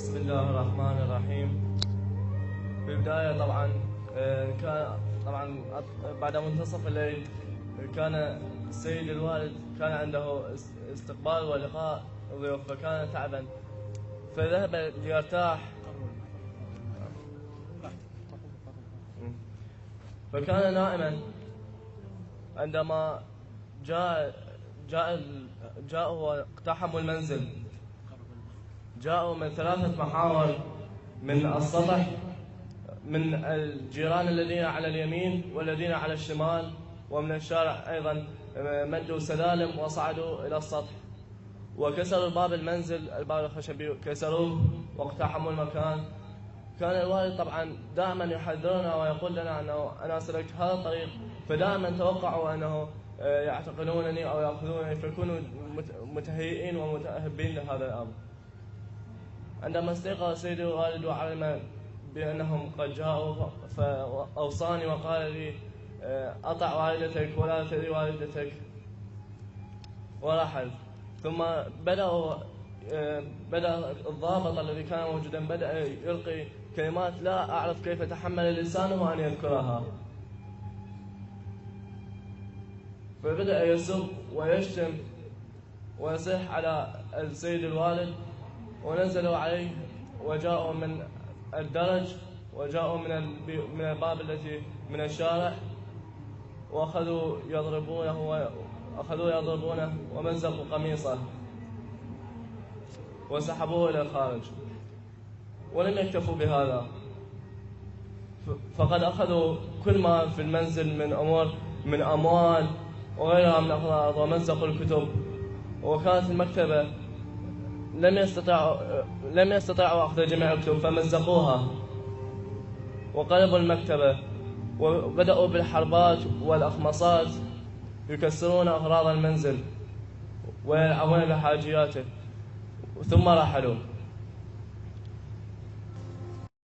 بسم الله الرحمن الرحيم. في البداية كان بعد منتصف الليل كان السيد الوالد كان عنده استقبال ولقاء ضيوف، فكان تعبا فذهب ليرتاح. فكان نائما عندما جاءوا واقتحموا المنزل. جاءوا من 3 محاور: من السطح، من الجيران الذين على اليمين والذين على الشمال، ومن الشارع أيضا مدوا سلالم وصعدوا إلى السطح وكسروا الباب الخشبي كسروه واقتحموا المكان. كان الوالد طبعا دائما يحذرنا ويقول لنا أنه أنا سلكت هذا الطريق، فدائما توقعوا أنه يعتقلونني أو يأخذونني، فيكونوا متهيئين ومتأهبين لهذا الأمر. عندما استيقظ سيدي الوالد وعلم بأنهم قد جاءوا فأوصاني وقال لي: أطع والدتك ولا تأذي والدتك، ورحل. ثم بدأ الضابط الذي كان موجودا بدأ يلقي كلمات لا أعرف كيف تحمل لسانه أن يذكرها، فبدأ يسب ويشتم ويصيح على السيد الوالد، ونزلوا عليه وجاءوا من الدرج وجاءوا من الباب التي من الشارع، وأخذوا يضربونه ومزقوا قميصه وسحبوه إلى الخارج. ولم يكتفوا بهذا، فقد أخذوا كل ما في المنزل من أموال وغيرها من أغراض ومزقوا الكتب. وكانت المكتبة لم يستطيعوا أخذ جميع الكتب فمزقوها وقلبوا المكتبة، وبدأوا بالحربات والأخمصات يكسرون أغراض المنزل ويلعبون بحاجياته، ثم رحلوا.